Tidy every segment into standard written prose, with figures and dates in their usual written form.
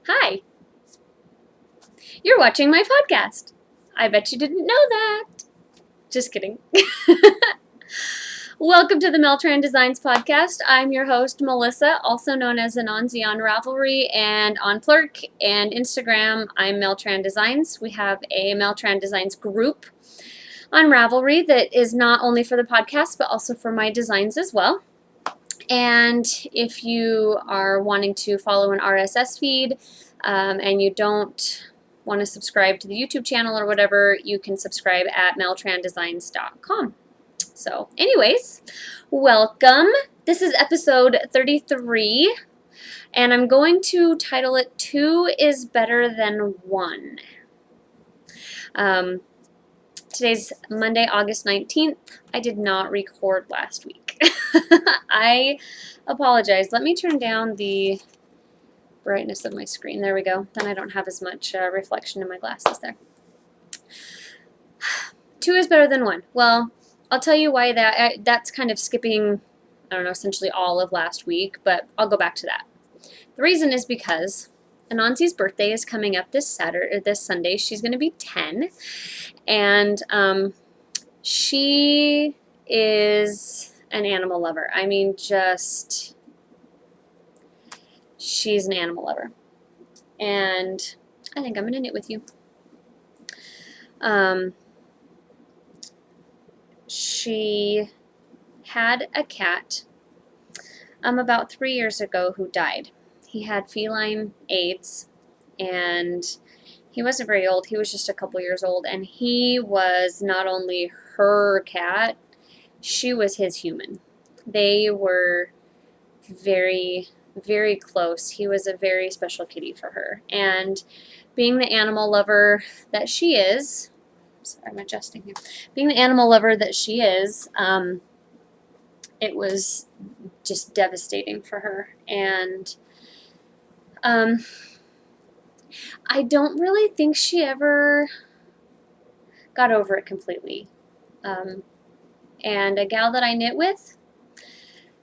Hi, you're watching my podcast. I bet you didn't know that. Just kidding. Welcome to the Mel-Tran Designs podcast. I'm your host, Melissa, also known as Anansi on Ravelry and on Plurk and Instagram. I'm Mel-Tran Designs. We have a Mel-Tran Designs group on Ravelry that is not only for the podcast, but also for my designs as well. And if you are wanting to follow an RSS feed and you don't want to subscribe to the YouTube channel or whatever, you can subscribe at meltrandesigns.com. So anyways, welcome. This is episode 33, and I'm going to title it 2 is Better Than 1. Today's Monday, August 19th. I did not record last week. I apologize. Let me turn down the brightness of my screen. There we go. Then I don't have as much reflection in my glasses there. 2 is better than 1. Well, I'll tell you why that's kind of skipping, I don't know, essentially all of last week, but I'll go back to that. The reason is because Anansi's birthday is coming up this Sunday. She's going to be 10, and she is an animal lover. I mean, she's an animal lover. And I think I'm going to knit with you. She had a cat about 3 years ago who died. He had feline AIDS, and he wasn't very old. He was just a couple years old, and he was not only her cat, she was his human. They were very, very close. He was a very special kitty for her. And being the animal lover that she is, sorry, I'm adjusting here. Being the animal lover that she is, it was just devastating for her. And I don't really think she ever got over it completely. And a gal that I knit with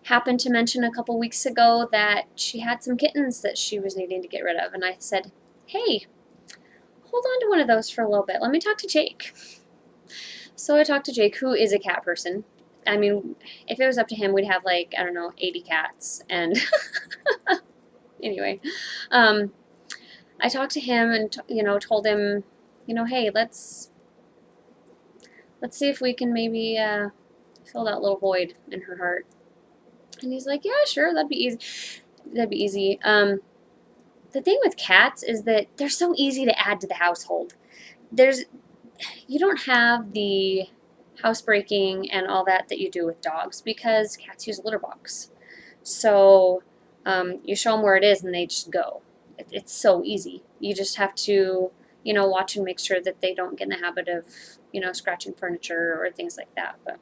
happened to mention a couple weeks ago that she had some kittens that she was needing to get rid of. And I said, hey, hold on to one of those for a little bit. Let me talk to Jake. So I talked to Jake, who is a cat person. I mean, if it was up to him, we'd have like, I don't know, 80 cats. And anyway, I talked to him and, told him, hey, let's see if we can maybe fill that little void in her heart. And he's like, yeah, sure, that'd be easy. That'd be easy. The thing with cats is that they're so easy to add to the household. You don't have the housebreaking and all that you do with dogs, because cats use a litter box. So you show them where it is and they just go. It's so easy. You just have to, watch and make sure that they don't get in the habit of, scratching furniture or things like that. But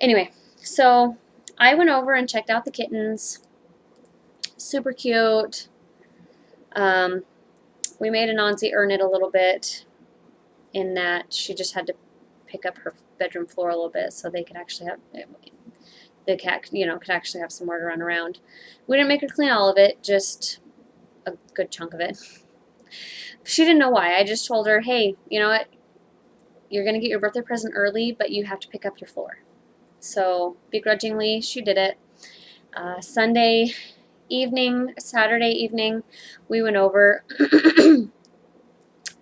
anyway, so I went over and checked out the kittens. Super cute. We made Anansi earn it a little bit, in that she just had to pick up her bedroom floor a little bit so they could actually have, the cat, could actually have somewhere to run around. We didn't make her clean all of it, just a good chunk of it. She didn't know why. I just told her, hey, you know what? You're going to get your birthday present early, but you have to pick up your floor. So begrudgingly, she did it. Saturday evening, we went over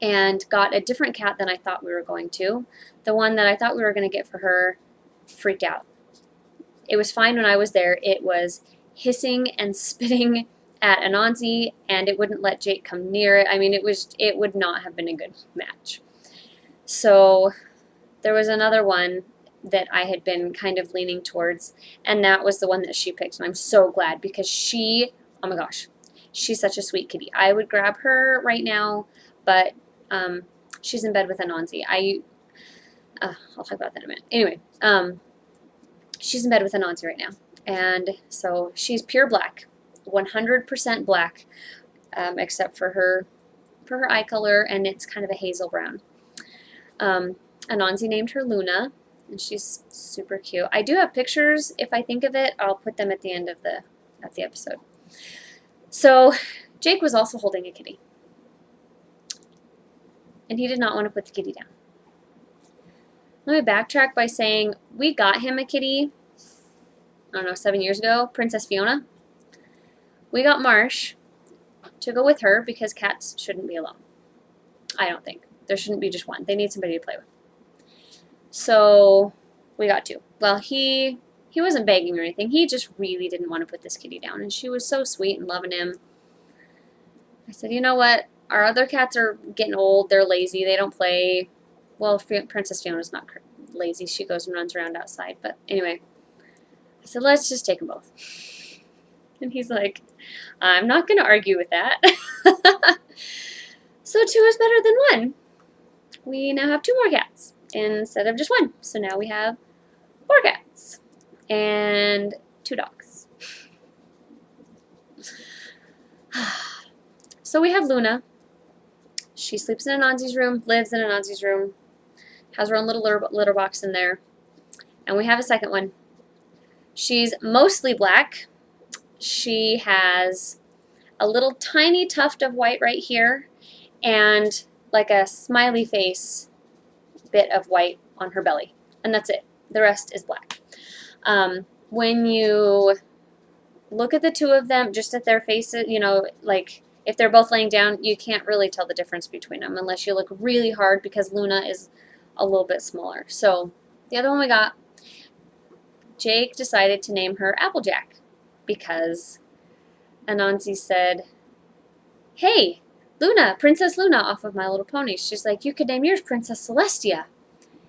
and got a different cat than I thought we were going to. The one that I thought we were going to get for her freaked out. It was fine when I was there. It was hissing and spitting at Anansi, and it wouldn't let Jake come near it. I mean, it would not have been a good match. So there was another one that I had been kind of leaning towards, and that was the one that she picked. And I'm so glad, because oh my gosh, she's such a sweet kitty. I would grab her right now, but she's in bed with Anansi. I'll talk about that in a minute. Anyway, she's in bed with Anansi right now, and so she's pure black, 100% black, except for her eye color, and it's kind of a hazel brown. Anansi named her Luna, and she's super cute. I do have pictures. If I think of it, I'll put them at the end of the episode. So Jake was also holding a kitty, and he did not want to put the kitty down. Let me backtrack by saying we got him a kitty, I don't know, 7 years ago, Princess Fiona. We got Marsh to go with her because cats shouldn't be alone. I don't think. There shouldn't be just one. They need somebody to play with. So we got two. Well, he wasn't begging or anything. He just really didn't want to put this kitty down, and she was so sweet and loving him. I said, you know what? Our other cats are getting old. They're lazy. They don't play. Well, Princess Fiona's not lazy. She goes and runs around outside. But anyway, I said, let's just take them both. And he's like, I'm not going to argue with that. So 2 is better than 1. We now have 2 more cats instead of just 1. So now we have 4 cats and 2 dogs. So we have Luna. She sleeps in Anansi's room, lives in Anansi's room, has her own little litter box in there. And we have a second one. She's mostly black. She has a little tiny tuft of white right here and like a smiley face bit of white on her belly. And that's it. The rest is black. When you look at the 2 of them, just at their faces, you know, like if they're both laying down, you can't really tell the difference between them unless you look really hard because Luna is a little bit smaller. So the other one we got, Jake decided to name her Applejack because Anansi said, hey, Luna, Princess Luna off of My Little Pony. She's like, you could name yours Princess Celestia.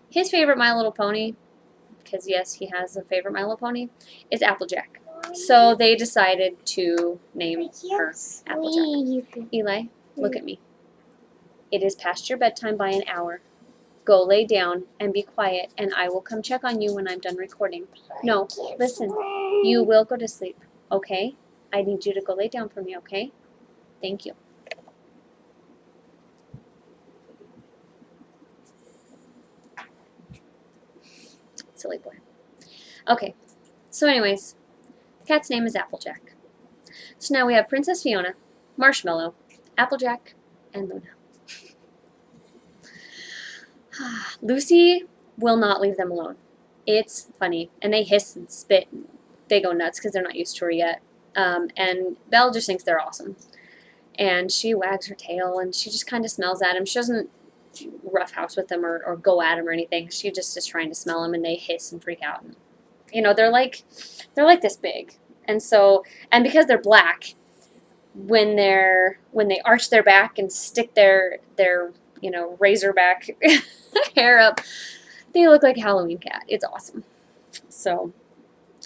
His favorite My Little Pony, because yes, he has a favorite My Little Pony, is Applejack. So they decided to name her Applejack. Eli, look at me. It is past your bedtime by an hour. Go lay down and be quiet, and I will come check on you when I'm done recording. No, listen. You will go to sleep, okay? I need you to go lay down for me, okay? Thank you. Silly boy. Okay, so anyways, the cat's name is Applejack. So now we have Princess Fiona, Marshmallow, Applejack, and Luna. Lucy will not leave them alone. It's funny. And they hiss and spit. They go nuts because they're not used to her yet. And Belle just thinks they're awesome. And she wags her tail and she just kind of smells at him. She doesn't roughhouse with them or go at him or anything. She just is trying to smell him and they hiss and freak out. And, you know, they're like this big. And so, and because they're black, when they arch their back and stick their you know, razorback hair up, they look like a Halloween cat. It's awesome. So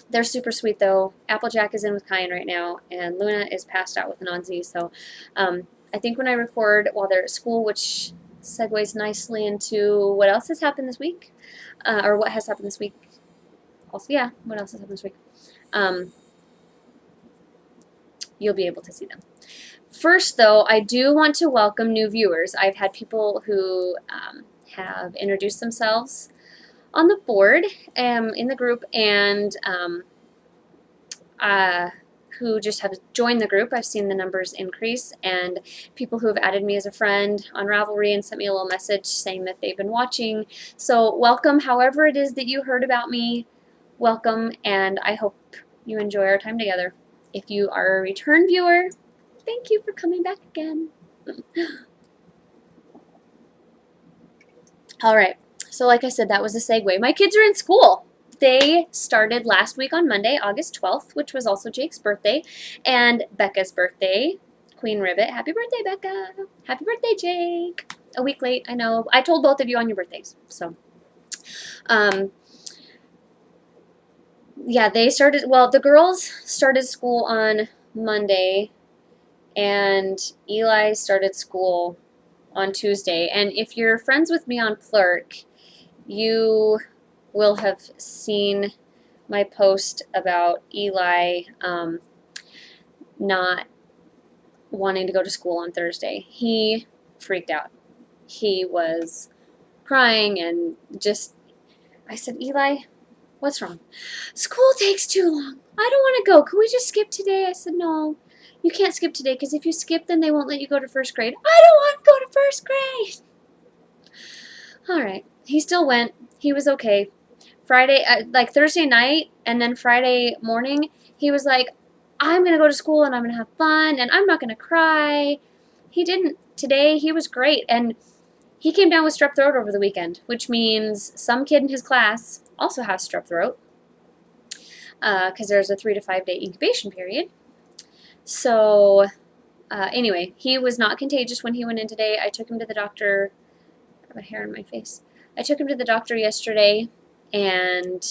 they're super sweet though. Applejack is in with Kyan right now, and Luna is passed out with Anansi. So I think when I record while they're at school, which segues nicely into what else has happened this week, or what has happened this week. Also, yeah, what else has happened this week? You'll be able to see them. First, though, I do want to welcome new viewers. I've had people who have introduced themselves on the board, in the group, and who just have joined the group. I've seen the numbers increase, and people who have added me as a friend on Ravelry and sent me a little message saying that they've been watching. So welcome, however it is that you heard about me, welcome, and I hope you enjoy our time together. If you are a return viewer, thank you for coming back again. All right, so like I said, that was a segue. My kids are in school. They started last week on Monday, August 12th, which was also Jake's birthday, and Becca's birthday. Queen Ribbit, happy birthday, Becca. Happy birthday, Jake. A week late, I know. I told both of you on your birthdays, so. Yeah, they started, well, the girls started school on Monday, and Eli started school on Tuesday. And if you're friends with me on Plurk, you will have seen my post about Eli not wanting to go to school on Thursday. He freaked out. He was crying and just, I said, Eli, what's wrong? School takes too long. I don't want to go. Can we just skip today? I said, no. you can't skip today because if you skip, then they won't let you go to first grade. I don't want to go to first grade. All right. He still went. He was okay. Friday, like Thursday night and then Friday morning, he was like, I'm going to go to school and I'm going to have fun and I'm not going to cry. He didn't. Today, he was great. And he came down with strep throat over the weekend, which means some kid in his class also has strep throat because there's a 3 to 5 day incubation period. So anyway, he was not contagious when he went in today. I took him to the doctor. I have a hair in my face. I took him to the doctor yesterday, and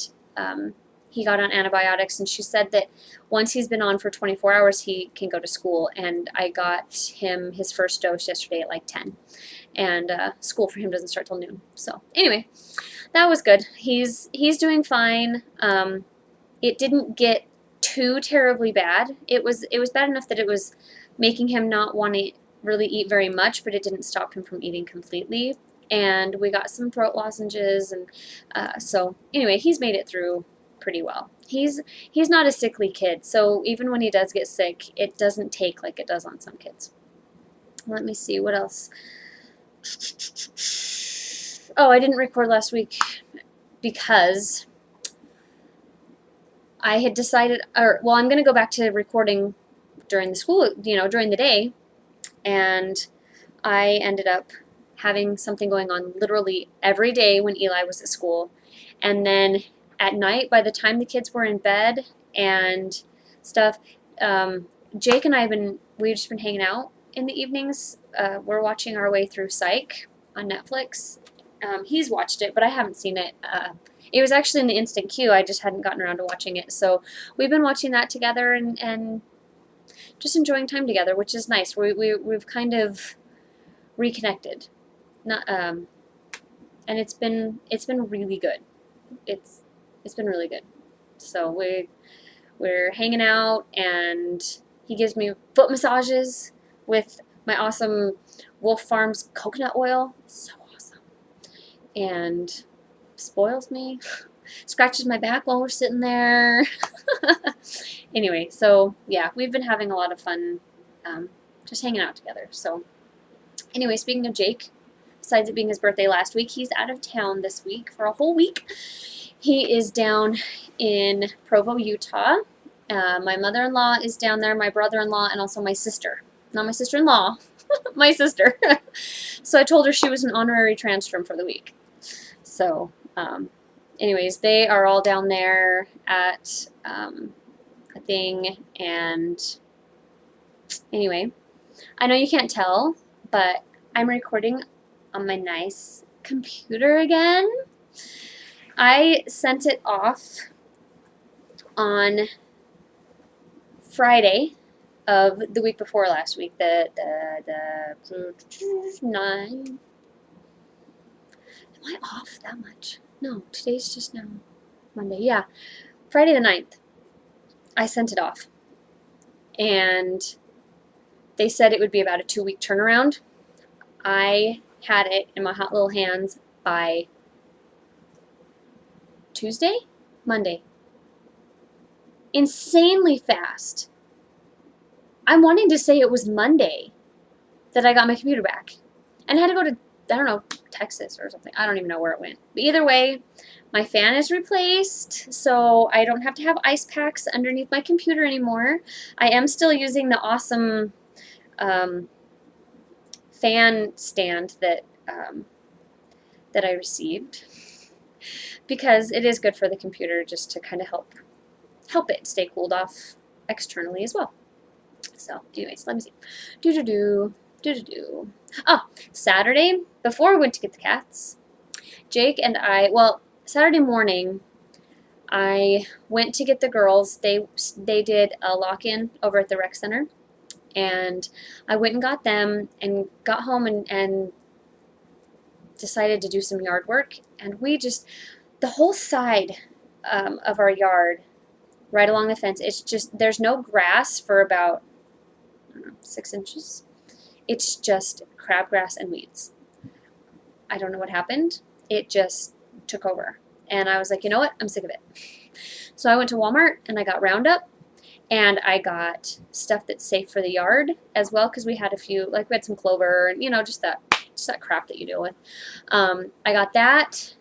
he got on antibiotics, and she said that once he's been on for 24 hours, he can go to school. And I got him his first dose yesterday at like 10, and school for him doesn't start till noon. So anyway, that was good. He's doing fine. It didn't get too terribly bad. It was bad enough that it was making him not want to really eat very much, but it didn't stop him from eating completely. And we got some throat lozenges, and so anyway, he's made it through pretty well. He's not a sickly kid, so even when he does get sick, it doesn't take like it does on some kids. Let me see, what else? Oh, I didn't record last week because I had decided, I'm going to go back to recording during the school, during the day, and I ended up having something going on literally every day when Eli was at school. And then at night, by the time the kids were in bed and stuff, Jake and we've just been hanging out in the evenings. We're watching our way through Psych on Netflix. He's watched it, but I haven't seen it. It was actually in the instant queue. I just hadn't gotten around to watching it. So we've been watching that together and just enjoying time together, which is nice. We've kind of reconnected. Not and it's been really good. It's been really good. So we're hanging out, and he gives me foot massages with my awesome Wolf Farms coconut oil. It's so awesome. And spoils me. Scratches my back while we're sitting there. Anyway, so yeah, we've been having a lot of fun just hanging out together. So anyway, speaking of Jake, besides it being his birthday last week, he's out of town this week for a whole week. He is down in Provo, Utah. My mother-in-law is down there, my brother-in-law, and also my sister. Not my sister-in-law, my sister. So I told her she was an honorary transfer for the week. So anyways, they are all down there at a thing, and anyway, I know you can't tell, but I'm recording on my nice computer again. I sent it off on Friday of the week before last week, the 9. Am I off that much? No, today's just now Monday. Yeah, Friday the 9th. I sent it off, and they said it would be about a 2-week turnaround. I had it in my hot little hands by Tuesday? Monday. Insanely fast. I'm wanting to say it was Monday that I got my computer back. And I had to go to, I don't know, Texas or something. I don't even know where it went. But either way, my fan is replaced, so I don't have to have ice packs underneath my computer anymore. I am still using the awesome fan stand that I received, because it is good for the computer just to kind of help it stay cooled off externally as well. So anyways, let me see. Oh, Saturday, before we went to get the cats, Jake and Saturday morning, I went to get the girls. They did a lock-in over at the rec center, and I went and got them and got home and decided to do some yard work. And the whole side of our yard, right along the fence, it's just, there's no grass for about, I don't know, 6 inches. It's just crabgrass and weeds. I don't know what happened. It just took over. And I was like, you know what? I'm sick of it. So I went to Walmart and I got Roundup, And I got stuff that's safe for the yard as well, because we had a few, like we had some clover and, you know, just that crap that you deal with. I got that,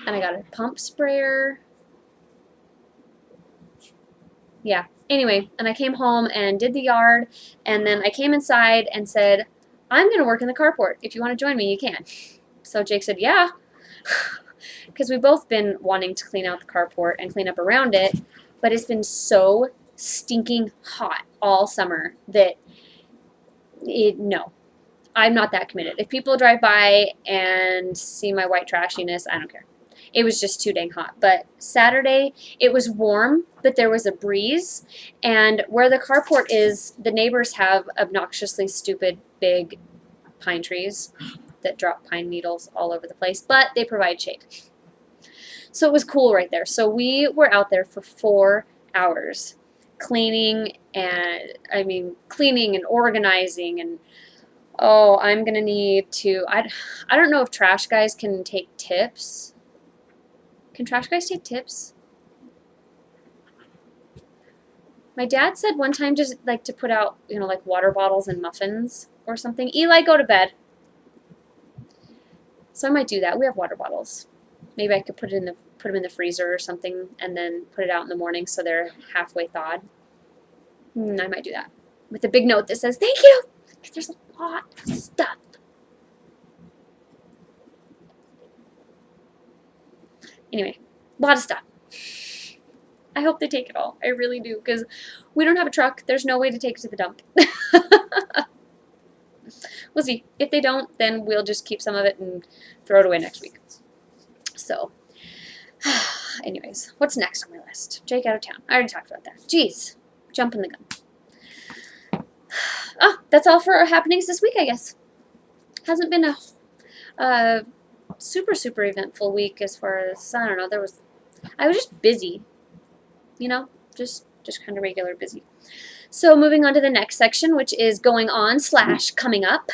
and I got a pump sprayer. Yeah. Anyway, and I came home and did the yard, and then I came inside and said, I'm going to work in the carport. If you want to join me, you can. So Jake said, yeah, because we've both been wanting to clean out the carport and clean up around it, but it's been so stinking hot all summer that no, I'm not that committed. If people drive by and see my white trashiness, I don't care. It was just too dang hot. But Saturday, it was warm, but there was a breeze. And where the carport is, the neighbors have obnoxiously stupid big pine trees that drop pine needles all over the place, but they provide shade. So it was cool right there. So we were out there for 4 hours cleaning and organizing, and oh, I'm going to need to, I don't know if trash guys can take tips. Can trash guys take tips? My dad said one time just like to put out, you know, like water bottles and muffins or something. Eli, go to bed. So I might do that. We have water bottles. Maybe I could put them in the freezer or something, and then put it out in the morning so they're halfway thawed. I might do that with a big note that says thank you, because there's a lot of stuff. Anyway, a lot of stuff. I hope they take it all. I really do, because we don't have a truck. There's no way to take it to the dump. We'll see. If they don't, then we'll just keep some of it and throw it away next week. So, anyways, what's next on my list? Jake out of town. I already talked about that. Jeez, jumping the gun. Oh, that's all for our happenings this week, I guess. Hasn't been a super eventful week as far as, I don't know, I was just busy, you know, just kind of regular busy. So moving on to the next section, which is going on / coming up.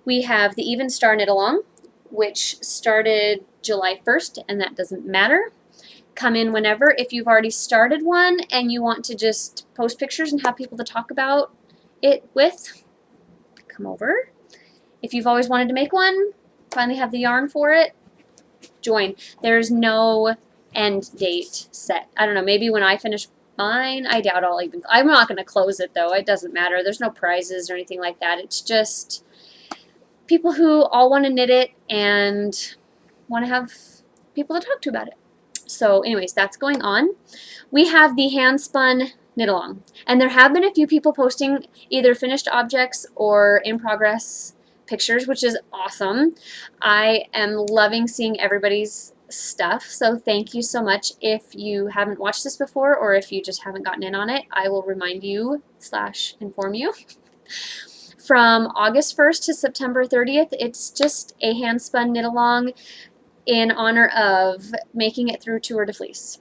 We have the Even Star Knit Along, which started July 1st, and that doesn't matter. Come in whenever. If you've already started one and you want to just post pictures and have people to talk about it with, come over. If you've always wanted to make one, finally have the yarn for it, join. There's no end date set. I don't know, maybe when I finish mine, I doubt I'm not going to close it though. It doesn't matter. There's no prizes or anything like that. It's just people who all want to knit it and want to have people to talk to about it. So anyways, that's going on. We have the hand spun knit along, and there have been a few people posting either finished objects or in progress pictures, which is awesome. I am loving seeing everybody's stuff, so thank you so much. If you haven't watched this before, or if you just haven't gotten in on it, I will remind you / inform you. From August 1st to September 30th, it's just a hand spun knit along in honor of making it through Tour de Fleece.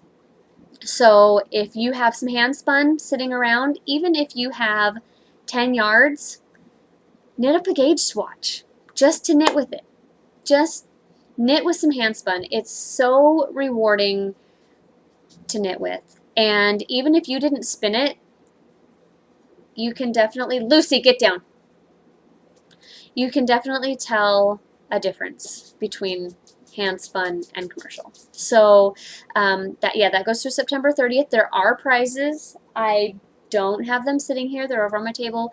So if you have some hand spun sitting around, even if you have 10 yards, knit up a gauge swatch just to knit with it. Just knit with some hand spun. It's so rewarding to knit with. And even if you didn't spin it, you can definitely, Lucy, get down. You can definitely tell a difference between hand spun and commercial. So that goes through September 30th. There are prizes. I don't have them sitting here. They're over on my table.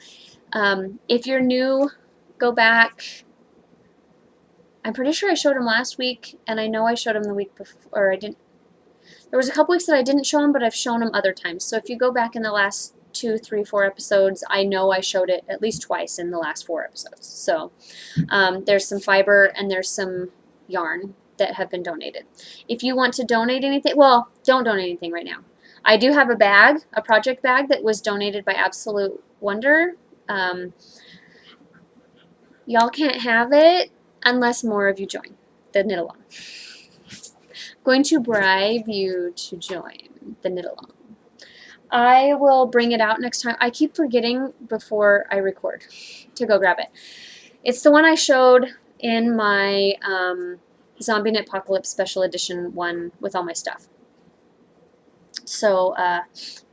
If you're new, go back. I'm pretty sure I showed them last week, and I know I showed them the week before, or I didn't. There was a couple weeks that I didn't show them, but I've shown them other times. So if you go back in the last 2, 3, 4 episodes, I know I showed it at least twice in the last 4 episodes. So there's some fiber and there's some yarn that have been donated. If you want to donate anything, well, don't donate anything right now. I do have a bag, a project bag that was donated by Absolute Wonder. Y'all can't have it unless more of you join the knit along. Going to bribe you to join the knit along. I will bring it out next time. I keep forgetting before I record to go grab it. It's the one I showed in my Zombie Knit Apocalypse Special Edition one with all my stuff. So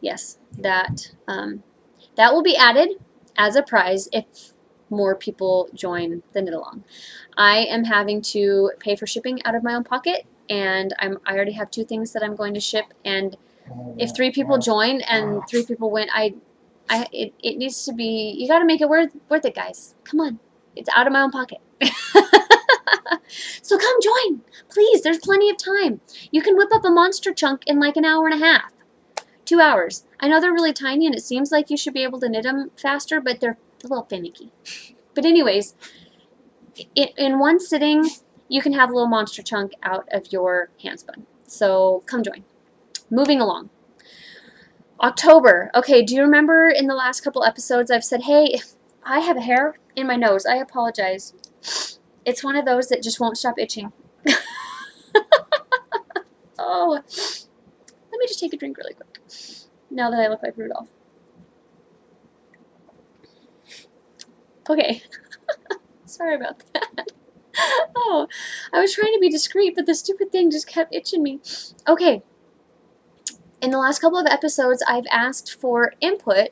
yes, that will be added as a prize if more people join the knit along. I am having to pay for shipping out of my own pocket, and I already have 2 things that I'm going to ship. And if 3 people join and 3 people win, it needs to be. You got to make it worth it, guys. Come on, it's out of my own pocket. So come join, please. There's plenty of time. You can whip up a monster chunk in like an hour and a half, 2 hours. I know they're really tiny, and it seems like you should be able to knit them faster, but they're a little finicky. But anyways, in one sitting, you can have a little monster chunk out of your handspun. So come join. Moving along. October. Okay, do you remember in the last couple episodes I've said, hey, I have a hair in my nose. I apologize. It's one of those that just won't stop itching. Oh, let me just take a drink really quick. Now that I look like Rudolph. Okay. Sorry about that. Oh, I was trying to be discreet, but the stupid thing just kept itching me. Okay. In the last couple of episodes, I've asked for input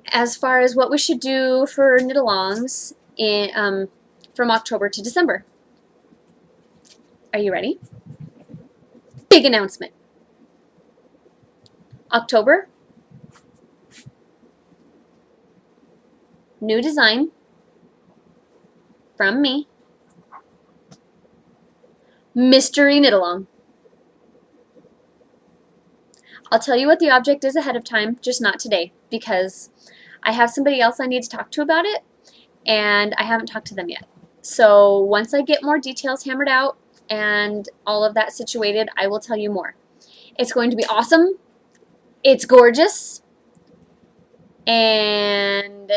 as far as what we should do for knit-alongs from October to December. Are you ready? Big announcement. October, new design from me, mystery knit-along. I'll tell you what the object is ahead of time, just not today, because I have somebody else I need to talk to about it, and I haven't talked to them yet. So once I get more details hammered out and all of that situated, I will tell you more. It's going to be awesome. It's gorgeous. And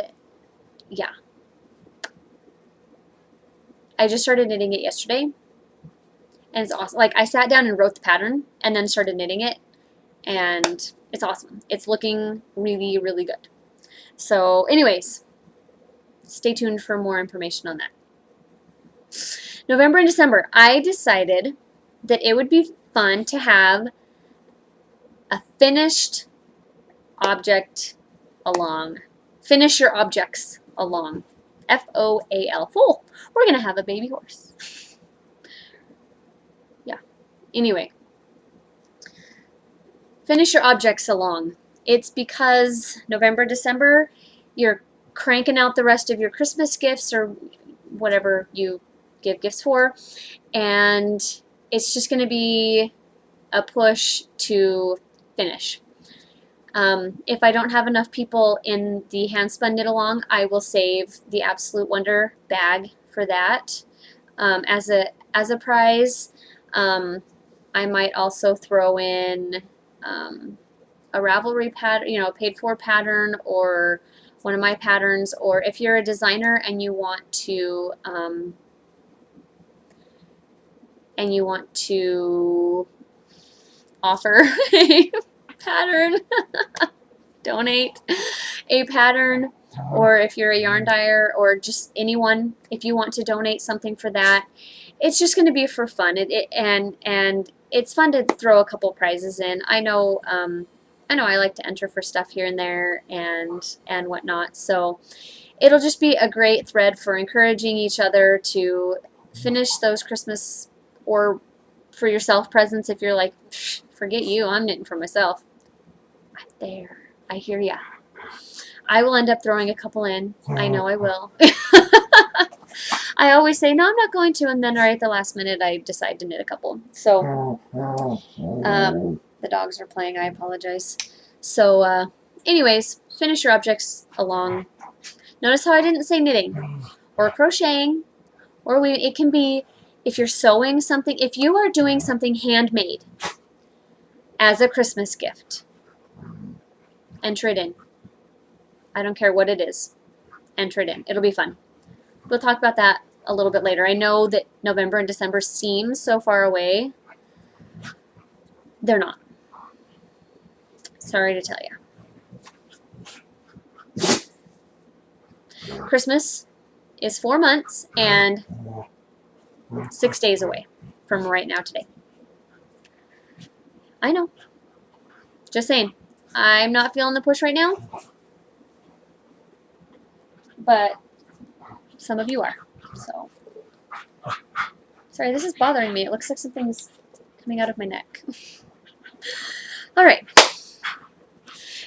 yeah. I just started knitting it yesterday, and it's awesome. Like, I sat down and wrote the pattern and then started knitting it, and it's awesome. It's looking really, really good. So anyways, stay tuned for more information on that. November and December, I decided that it would be fun to have a finished object along. Finish your objects along. F-O-A-L. Full. We're going to have a baby horse. Yeah. Anyway. Finish your objects along. It's because November, December, you're cranking out the rest of your Christmas gifts or whatever you give gifts for, and it's just going to be a push to finish. If I don't have enough people in the handspun knit along, I will save the Absolute Wonder bag for that as a prize. I might also throw in a Ravelry pattern, a paid for pattern, or one of my patterns. Or if you're a designer and you want to offer a pattern, donate a pattern, or if you're a yarn dyer or just anyone, if you want to donate something for that, it's just going to be for fun. And it's fun to throw a couple prizes in. I know I like to enter for stuff here and there and whatnot. So it'll just be a great thread for encouraging each other to finish those Christmas or for yourself presents. If you're like, forget you, I'm knitting for myself. I'm there. I hear ya. I will end up throwing a couple in. I know I will. I always say, no, I'm not going to, and then right at the last minute I decide to knit a couple. So, the dogs are playing. I apologize. So, anyways, finish your objects along. Notice how I didn't say knitting or crocheting or weaving. It can be, if you're sewing something, if you are doing something handmade as a Christmas gift, enter it in. I don't care what it is. Enter it in. It'll be fun. We'll talk about that a little bit later. I know that November and December seem so far away. They're not. Sorry to tell you. Christmas is 4 months and 6 days away from right now today. I know. Just saying. I'm not feeling the push right now, but some of you are. So, sorry, this is bothering me. It looks like something's coming out of my neck. All right.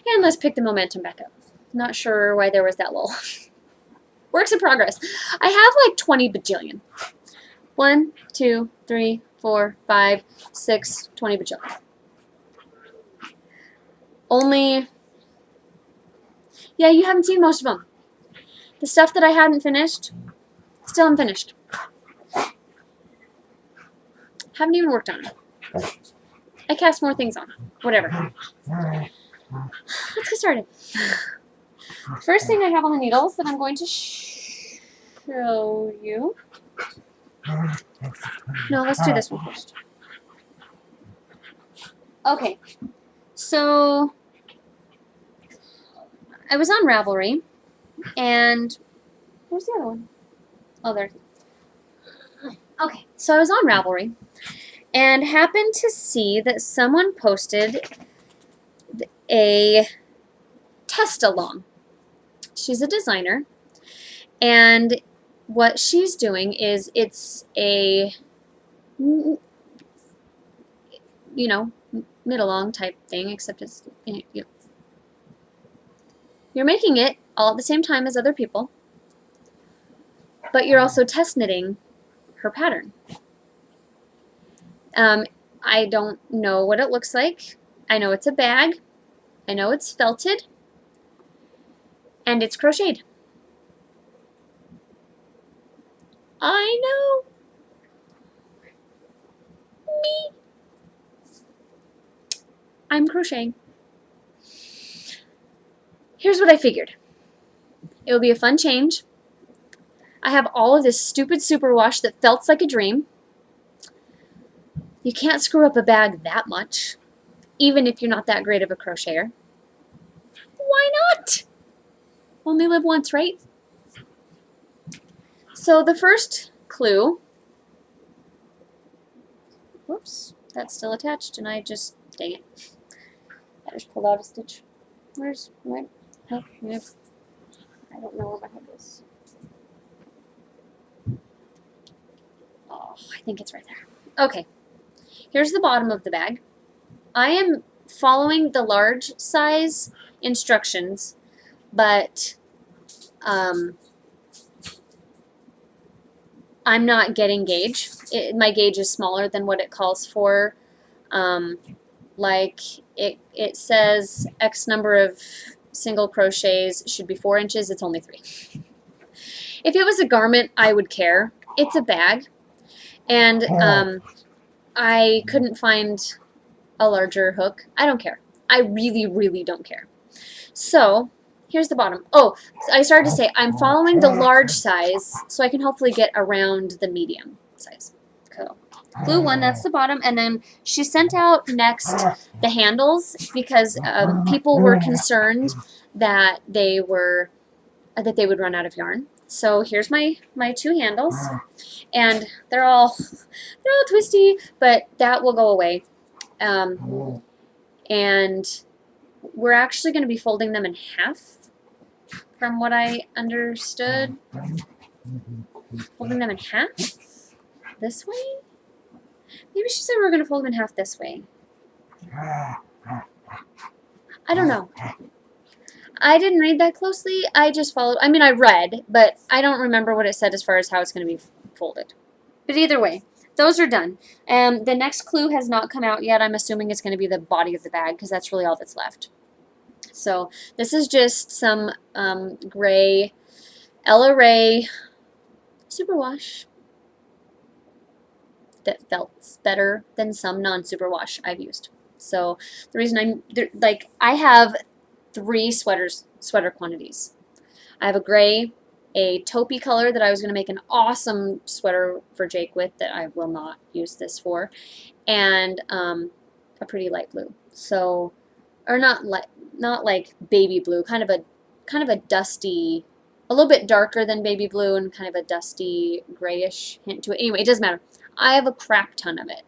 And let's pick the momentum back up. Not sure why there was that lull. Works in progress. I have like 20 bajillion. 1, 2, 3, 4, 5, 6, 20 bajillion. Only, yeah, you haven't seen most of them. The stuff that I hadn't finished, still unfinished. Haven't even worked on it. I cast more things on it. Whatever. Let's get started. First thing I have on the needles that I'm going to show you. No, let's do this one first. Okay, so I was on Ravelry, and where's the other one? Oh, there. Okay, so I was on Ravelry, and happened to see that someone posted a test-along. She's a designer, and what she's doing is it's a, you know, mid-along type thing, except it's, you're making it all at the same time as other people, but you're also test knitting her pattern. I don't know what it looks like. I know it's a bag. I know it's felted. And it's crocheted. I know. Me. I'm crocheting. Here's what I figured. It will be a fun change. I have all of this stupid superwash that felt like a dream. You can't screw up a bag that much, even if you're not that great of a crocheter. Why not? Only live once, right? So the first clue, whoops, that's still attached, and I just, dang it, I just pulled out a stitch. Where's my, oh, yeah. I don't know where my head is. Oh, I think it's right there. Okay, here's the bottom of the bag. I am following the large size instructions, but I'm not getting gauge. My gauge is smaller than what it calls for. Like it says X number of single crochets should be 4 inches. It's only 3. If it was a garment, I would care. It's a bag, and I couldn't find a larger hook. I don't care. I really, really don't care. So here's the bottom. Oh, I started to say I'm following the large size so I can hopefully get around the medium size. Cool. Glue 1, that's the bottom, and then she sent out next the handles because people were concerned that they would run out of yarn. So here's my 2 handles, and they're all twisty, but that will go away. And we're actually going to be folding them in half, from what I understood. Folding them in half this way? Maybe she said we were going to fold them in half this way. I don't know. I didn't read that closely. I just followed. I mean, I read, but I don't remember what it said as far as how it's going to be folded. But either way, those are done. The next clue has not come out yet. I'm assuming it's going to be the body of the bag because that's really all that's left. So this is just some gray Ella Ray superwash that felt better than some non-superwash I've used. So the reason I have 3 sweater quantities. I have a gray, a taupey color that I was going to make an awesome sweater for Jake with that I will not use this for, and a pretty light blue. So, or not like baby blue, kind of a dusty, a little bit darker than baby blue and kind of a dusty grayish hint to it. Anyway, it doesn't matter. I have a crap ton of it.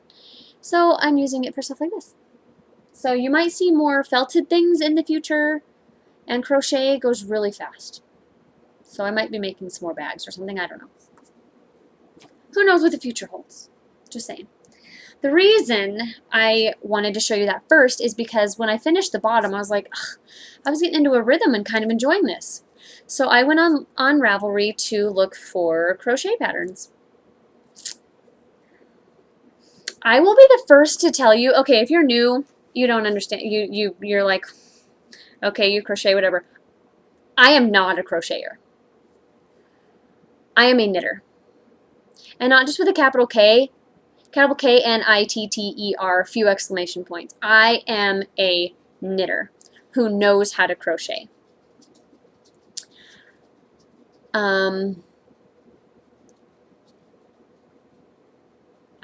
So I'm using it for stuff like this. So you might see more felted things in the future, and crochet goes really fast. So I might be making some more bags or something, I don't know. Who knows what the future holds? Just saying. The reason I wanted to show you that first is because when I finished the bottom, I was like, ugh, I was getting into a rhythm and kind of enjoying this. So I went on Ravelry to look for crochet patterns. I will be the first to tell you, okay, if you're new, you don't understand, you're like, okay, you crochet, whatever. I am not a crocheter. I am a knitter. And not just with a capital K K-N-I-T-T-E-R, few exclamation points. I am a knitter who knows how to crochet. I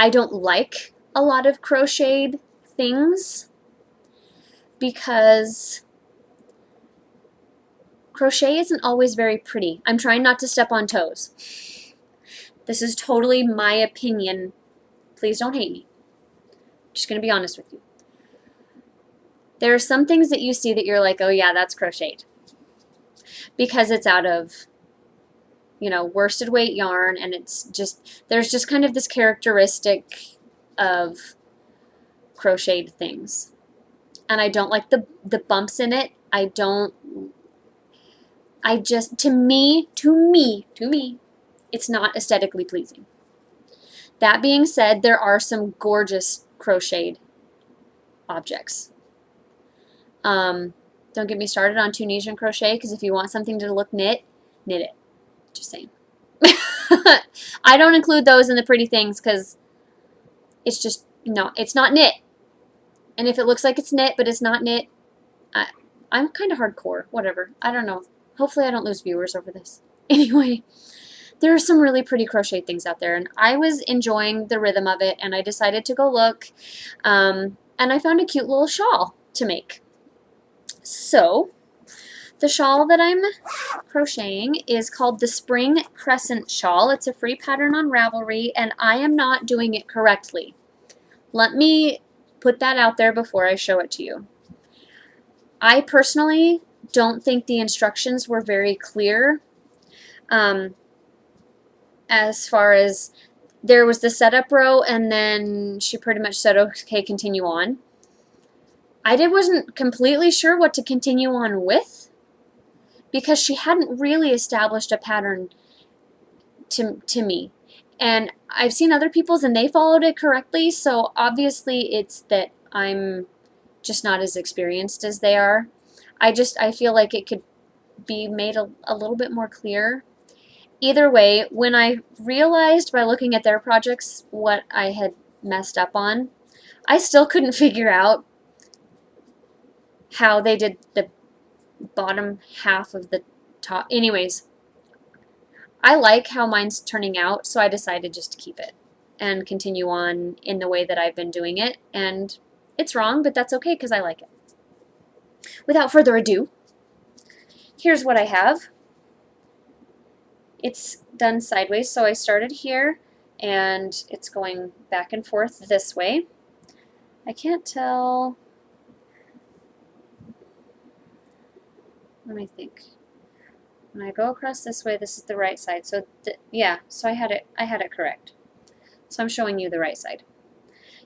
don't like a lot of crocheted things because crochet isn't always very pretty. I'm trying not to step on toes. This is totally my opinion. Please don't hate me. I'm just going to be honest with you. There are some things that you see that you're like, oh yeah, that's crocheted. Because it's out of, you know, worsted weight yarn, and it's just, there's just kind of this characteristic of crocheted things. And I don't like the bumps in it. To me, it's not aesthetically pleasing. That being said, there are some gorgeous crocheted objects. Don't get me started on Tunisian crochet, because if you want something to look knit, knit it. Just saying. I don't include those in the pretty things because it's just, no, it's not knit. And if it looks like it's knit but it's not knit, I'm kind of hardcore. Whatever. I don't know. Hopefully I don't lose viewers over this. Anyway, there are some really pretty crochet things out there, and I was enjoying the rhythm of it, and I decided to go look, and I found a cute little shawl to make. So the shawl that I'm crocheting is called the Spring Crescent Shawl. It's a free pattern on Ravelry, and I am not doing it correctly. Let me put that out there before I show it to you. I personally don't think the instructions were very clear. As far as, there was the setup row, and then she pretty much said, okay, continue on. I wasn't completely sure what to continue on with, because she hadn't really established a pattern to me. And I've seen other people's and they followed it correctly, so obviously it's that I'm just not as experienced as they are. I feel like it could be made a little bit more clear. Either way, when I realized by looking at their projects what I had messed up on, I still couldn't figure out how they did the bottom half of the top. Anyways, I like how mine's turning out, so I decided just to keep it and continue on in the way that I've been doing it. And it's wrong, but that's okay because I like it. Without further ado, here's what I have. It's done sideways, so I started here and it's going back and forth this way. I can't tell. Let me think. When I go across this way, this is the right side. So yeah, so I had it correct. So I'm showing you the right side.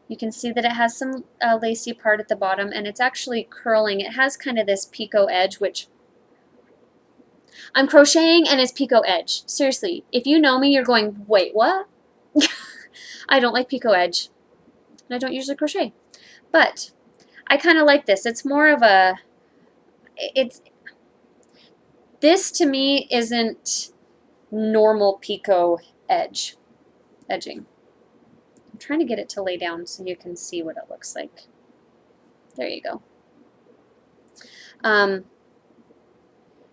You can see that it has some lacy part at the bottom, and it's actually curling. It has kind of this picot edge, which I'm crocheting and it's picot edge. Seriously, if you know me, you're going, wait, what? I don't like picot edge, and I don't usually crochet. But I kind of like this. It's more of a, this to me isn't normal picot edging. I'm trying to get it to lay down so you can see what it looks like. There you go.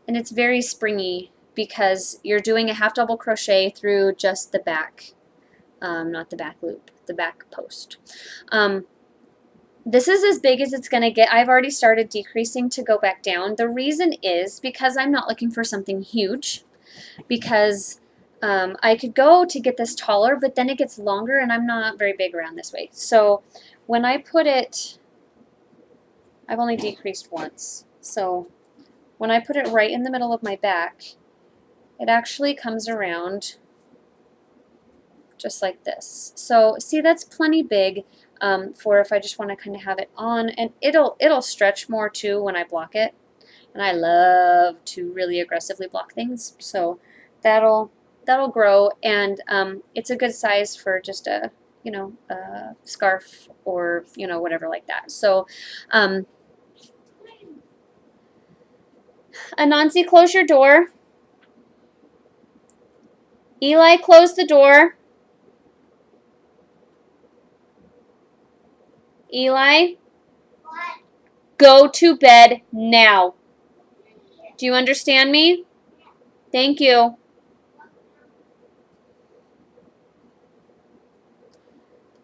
And it's very springy because you're doing a half double crochet through just the back, not the back loop, the back post. This is as big as it's going to get. I've already started decreasing to go back down. The reason is because I'm not looking for something huge, because I could go to get this taller, but then it gets longer and I'm not very big around this way. So when I put it I've only decreased once. So when I put it right in the middle of my back, it actually comes around just like this. So see, that's plenty big for if I just want to kind of have it on, and it'll stretch more too when I block it. And I love to really aggressively block things, so that'll grow, and it's a good size for just a a scarf or whatever like that. So Anansi, close your door. Eli, close the door. Eli, What? go to bed now. Do you understand me? Thank you.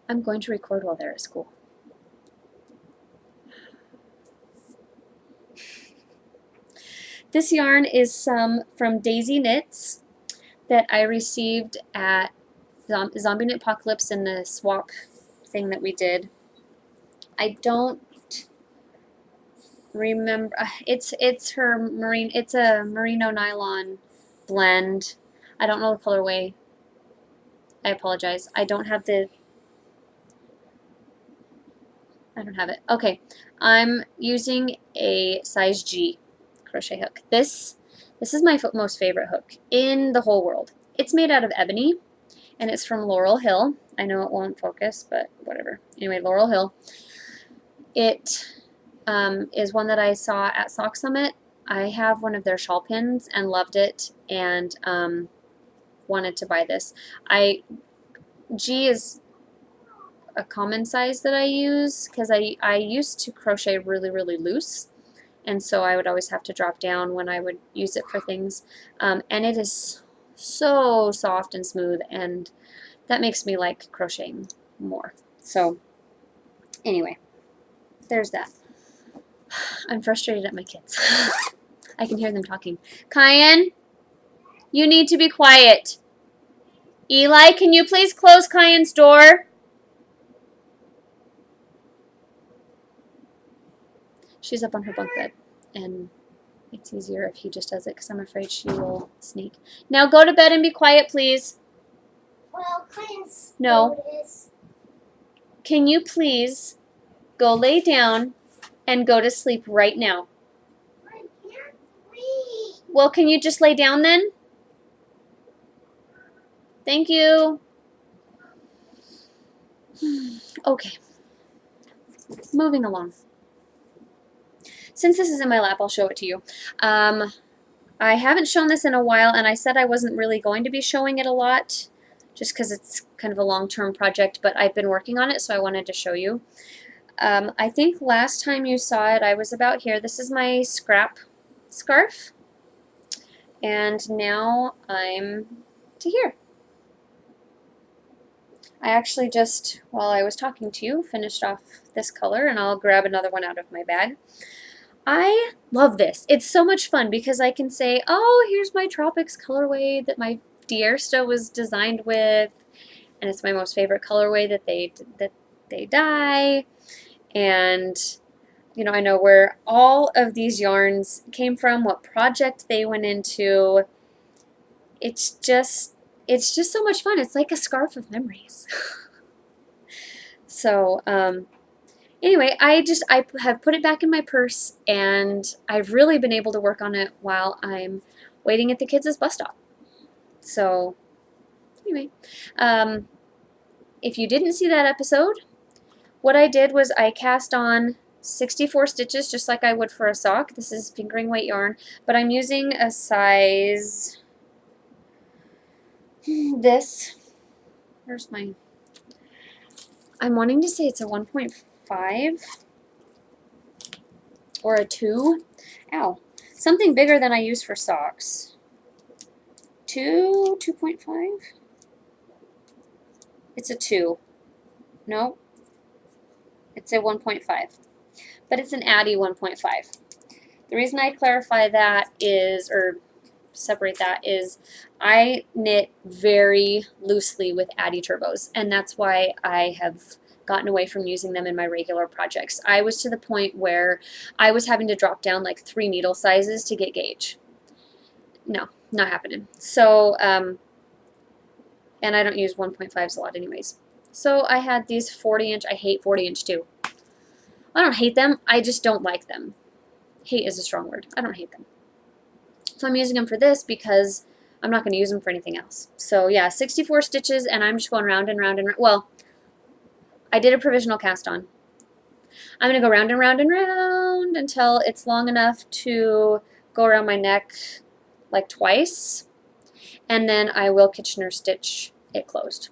I'm going to record while they're at school. This yarn is some from Daisy Knits that I received at Zombie Knit Apocalypse in the swap thing that we did. I don't remember. It's a merino nylon blend. I don't know the colorway. I apologize. I don't have it. Okay, I'm using a size G crochet hook. This is my most favorite hook in the whole world. It's made out of ebony, and it's from Laurel Hill. I know it won't focus, but whatever. Anyway, Laurel Hill. It is one that I saw at Sock Summit. I have one of their shawl pins and loved it, and wanted to buy this. G is a common size that I use because I used to crochet really, really loose, and so I would always have to drop down when I would use it for things, and it is so soft and smooth, and that makes me like crocheting more. So anyway, there's that. I'm frustrated at my kids. I can hear them talking. Kyan, you need to be quiet. Eli, can you please close Kyan's door? She's up on her bunk bed, and it's easier if he just does it because I'm afraid she will sneak. Now go to bed and be quiet, please. Well, Clint's No. Can you please go lay down and go to sleep right now? I can't sleep. Well, can you just lay down then? Thank you. Okay. Moving along. Since this is in my lap, I'll show it to you. I haven't shown this in a while, and I said I wasn't really going to be showing it a lot, just because it's kind of a long-term project, but I've been working on it, so I wanted to show you. I think last time you saw it, I was about here. This is my scrap scarf, and now I'm to here. I actually just, while I was talking to you, finished off this color, and I'll grab another one out of my bag. I love this. It's so much fun because I can say, oh, here's my Tropics colorway that my Diersta was designed with, and it's my most favorite colorway that they dye. And I know where all of these yarns came from, what project they went into. It's just so much fun. It's like a scarf of memories. So anyway, I have put it back in my purse, and I've really been able to work on it while I'm waiting at the kids' bus stop. So anyway, if you didn't see that episode, what I did was I cast on 64 stitches just like I would for a sock. This is fingering weight yarn, but I'm using a size, where's my, I'm wanting to say it's a 1.5 or a 2. Ow. Something bigger than I use for socks. 2.5? It's a 2. No. It's a 1.5. But it's an Addy 1.5. The reason I clarify that is, or separate that, is I knit very loosely with Addy turbos, and that's why I have gotten away from using them in my regular projects. I was to the point where I was having to drop down like 3 needle sizes to get gauge. No, not happening. So, and I don't use 1.5s a lot anyways. So I had these 40-inch. I hate 40-inch too. I don't hate them. I just don't like them. Hate is a strong word. I don't hate them. So I'm using them for this because I'm not going to use them for anything else. So yeah, 64 stitches, and I'm just going round and round and round. Well, I did a provisional cast on. I'm going to go round and round and round until it's long enough to go around my neck like twice, and then I will Kitchener stitch it closed.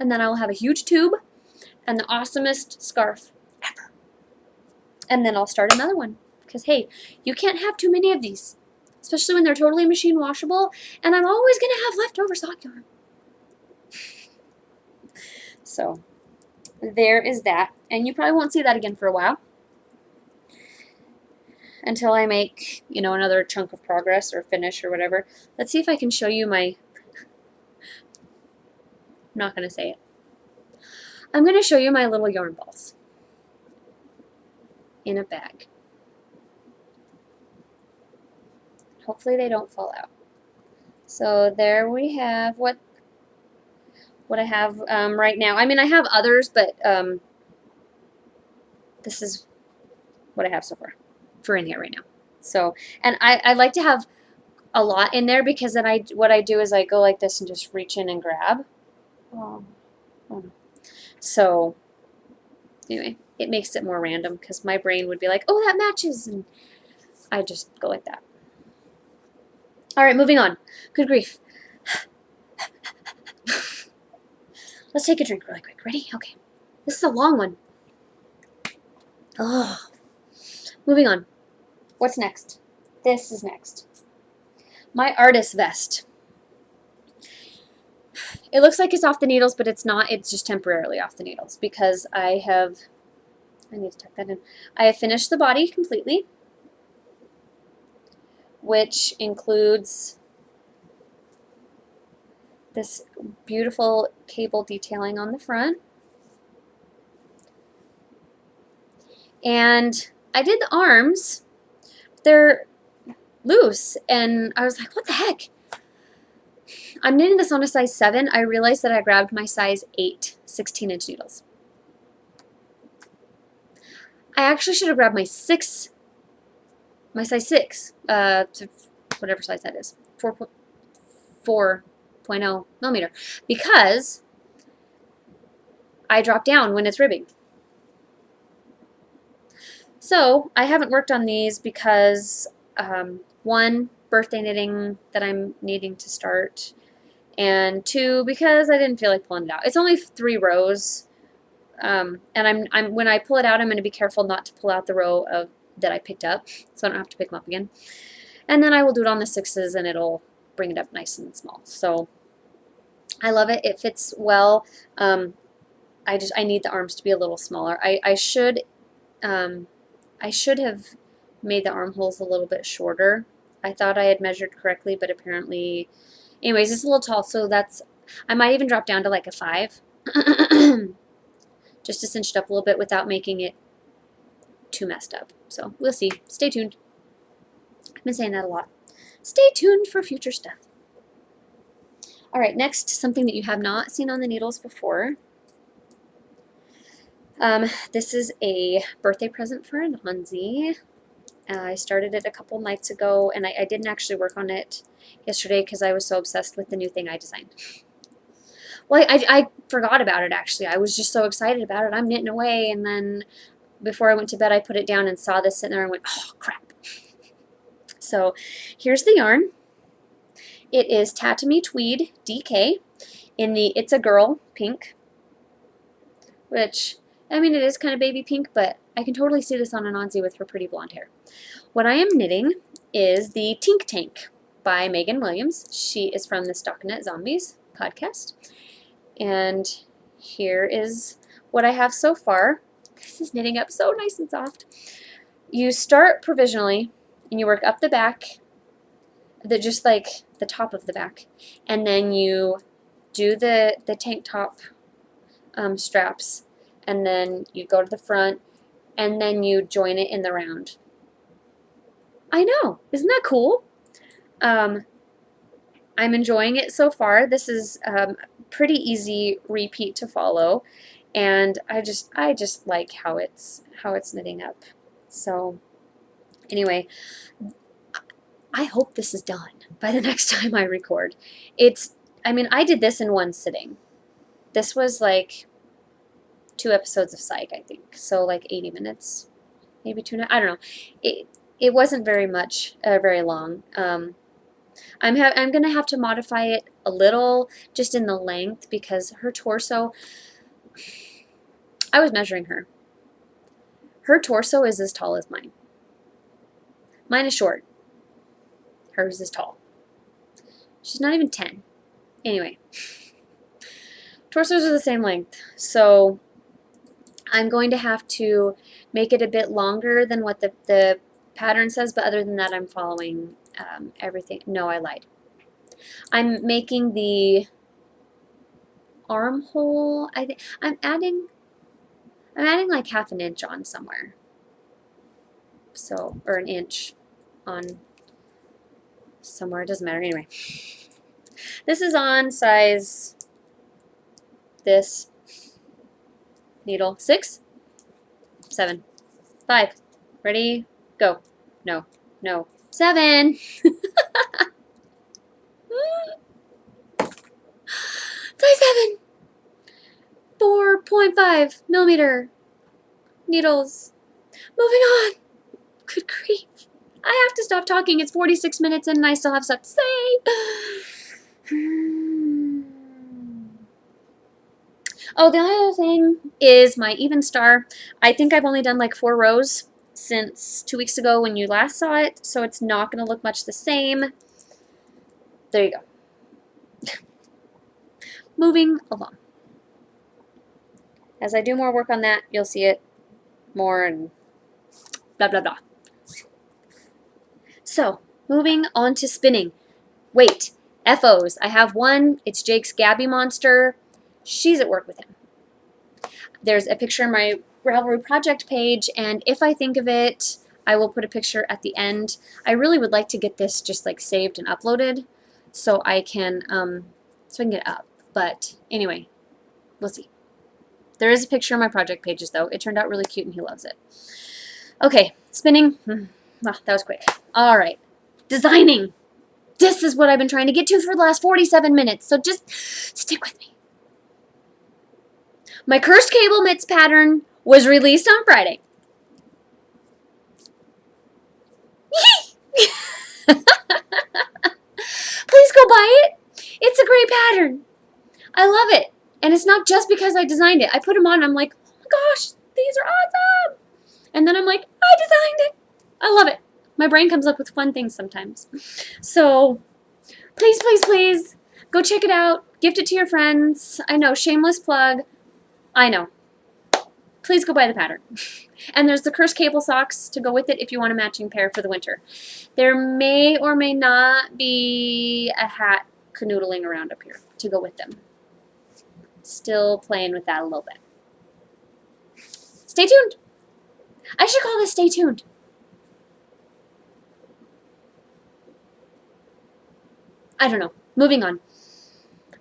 And then I will have a huge tube and the awesomest scarf ever. And then I'll start another one, because hey, you can't have too many of these, especially when they're totally machine washable, and I'm always going to have leftover sock yarn. So there is that, and you probably won't see that again for a while until I make, you know, another chunk of progress or finish or whatever. Let's see if I can show you my, I'm not going to say it. I'm going to show you my little yarn balls in a bag. Hopefully they don't fall out. So there we have what I have right now. I mean, I have others, but this is what I have so far for in here right now. So, and I like to have a lot in there, because then what I do is I go like this and just reach in and grab. Oh. So anyway, it makes it more random, because my brain would be like, oh, that matches, and I just go like that. All right, moving on. Good grief. Let's take a drink really quick. Ready? Okay. This is a long one. Oh. Moving on. What's next? This is next. My artist vest. It looks like it's off the needles, but it's not. It's just temporarily off the needles, because I need to tuck that in. I have finished the body completely, which includes this beautiful cable detailing on the front. And I did the arms. They're loose, and I was like, what the heck? I'm knitting this on a size 7. I realized that I grabbed my size 8 16-inch needles. I actually should have grabbed my size 6, whatever size that is, 4.0 millimeter, because I drop down when it's ribbing. So I haven't worked on these because, one, birthday knitting that I'm needing to start, and 2, because I didn't feel like pulling it out. It's only 3 rows, and I'm when I pull it out, I'm going to be careful not to pull out the row that I picked up, so I don't have to pick them up again. And then I will do it on the 6s, and it'll bring it up nice and small. So I love it. It fits well. I need the arms to be a little smaller. I should have made the armholes a little bit shorter. I thought I had measured correctly, but apparently, anyways, it's a little tall, so I might even drop down to like a 5, just to cinch it up a little bit without making it too messed up. So we'll see. Stay tuned. I've been saying that a lot. Stay tuned for future stuff. All right, next, something that you have not seen on the needles before. This is a birthday present for Anansi. I started it a couple nights ago, and I didn't actually work on it yesterday because I was so obsessed with the new thing I designed. Well, I forgot about it, actually. I was just so excited about it. I'm knitting away, and then before I went to bed, I put it down and saw this sitting there and went, oh, crap. So here's the yarn. It is Tatami Tweed DK in the It's a Girl pink, which, I mean, it is kind of baby pink, but I can totally see this on Anansi with her pretty blonde hair. What I am knitting is the Tink Tank by Megan Williams. She is from the Stockinette Zombies podcast. And here is what I have so far. This is knitting up so nice and soft. You start provisionally, and you work up the back, just like the top of the back, and then you do the tank top straps, and then you go to the front, and then you join it in the round. I know, isn't that cool? I'm enjoying it so far. This is pretty easy repeat to follow, and I just like how it's knitting up. So anyway, I hope this is done by the next time I record. I mean, I did this in one sitting. This was like 2 episodes of Psych, I think. So like 80 minutes, maybe 2. I don't know. It wasn't very much, very long. I'm gonna have to modify it a little, just in the length, because her torso. I was measuring her. Her torso is as tall as mine. Mine is short. Hers is tall. She's not even 10. Anyway, torsos are the same length, so I'm going to have to make it a bit longer than what the pattern says, but other than that, I'm following everything. No, I lied. I'm making the armhole. I'm adding like half an inch on somewhere. So, or an inch on somewhere. It doesn't matter. Anyway, this is on size this needle 6, 7, 5. Ready? Go. No. 7. Size 7. 4.5 millimeter needles. Moving on. Good grief. I have to stop talking. It's 46 minutes in and I still have stuff to say. Oh, the other thing is my even star. I think I've only done like 4 rows since 2 weeks ago when you last saw it, so it's not going to look much the same. There you go. Moving along. As I do more work on that, you'll see it more and blah, blah, blah. So, moving on to spinning. Wait, FOs. I have one. It's Jake's Gabby Monster. She's at work with him. There's a picture in my Ravelry project page, and if I think of it, I will put a picture at the end. I really would like to get this just like saved and uploaded so I can get it up. But anyway, we'll see. There is a picture on my project pages though. It turned out really cute and he loves it. Okay, spinning. That was quick. All right, designing. This is what I've been trying to get to for the last 47 minutes, so just stick with me. My Cursed Cable Mitts pattern was released on Friday. Please go buy it. It's a great pattern. I love it. And it's not just because I designed it. I put them on and I'm like, oh my gosh, these are awesome. And then I'm like, I designed it. I love it. My brain comes up with fun things sometimes. So please, please, please go check it out. Gift it to your friends. I know, shameless plug. I know. Please go buy the pattern. And there's the Cursed Cable socks to go with it if you want a matching pair for the winter. There may or may not be a hat canoodling around up here to go with them. Still playing with that a little bit. Stay tuned. I should call this Stay Tuned. I don't know. Moving on.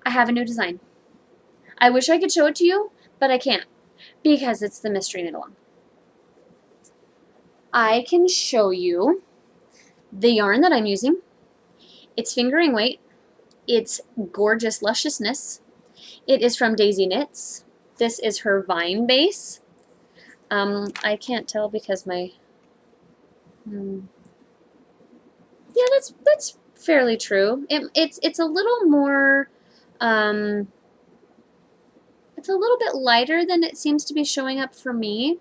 I have a new design. I wish I could show it to you, but I can't because it's the mystery knit along. I can show you the yarn that I'm using. It's fingering weight. It's gorgeous lusciousness. It is from Daisy Knits. This is her vine base. I can't tell because my yeah, that's fairly true. It's a little more it's a little bit lighter than it seems to be showing up for me.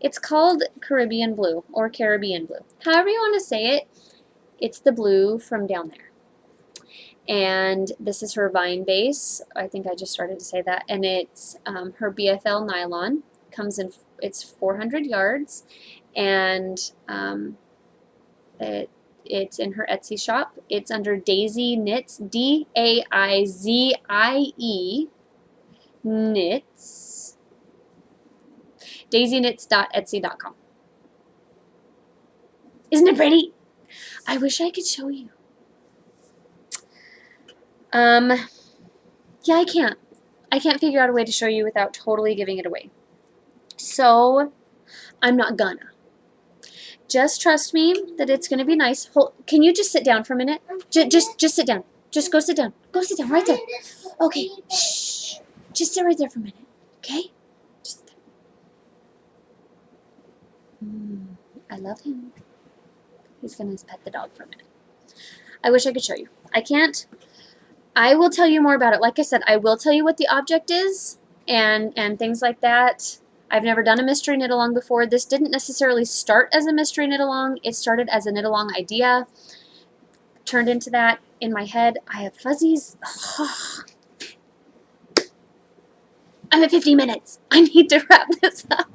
It's called Caribbean Blue or Caribbean Blue. However you want to say it, it's the blue from down there. And this is her vine base. I think I just started to say that. And it's her BFL nylon. Comes in, it's 400 yards. And it's in her Etsy shop. It's under Daisy Knits, D-A-I-Z-I-E Knits. daisyknits.etsy.com. Isn't it pretty? I wish I could show you. Yeah, I can't. I can't figure out a way to show you without totally giving it away. So, I'm not gonna. Just trust me that it's gonna be nice. Can you just sit down for a minute? Just sit down. Just go sit down. Go sit down right there. Okay. Shh. Just sit right there for a minute. Okay? Just. I love him. He's gonna pet the dog for a minute. I wish I could show you. I can't. I will tell you more about it. Like I said, I will tell you what the object is and things like that. I've never done a mystery knit-along before. This didn't necessarily start as a mystery knit-along. It started as a knit-along idea. Turned into that in my head. I have fuzzies. I'm at 50 minutes. I need to wrap this up.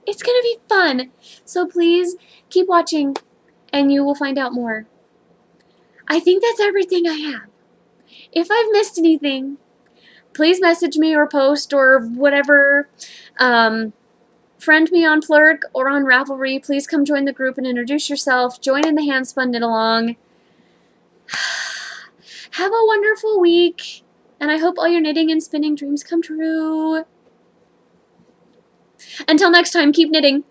It's going to be fun. So please keep watching and you will find out more. I think that's everything I have. If I've missed anything, please message me or post or whatever. Friend me on Plurk or on Ravelry. Please come join the group and introduce yourself. Join in the Handspun Knit Along. Have a wonderful week. And I hope all your knitting and spinning dreams come true. Until next time, keep knitting.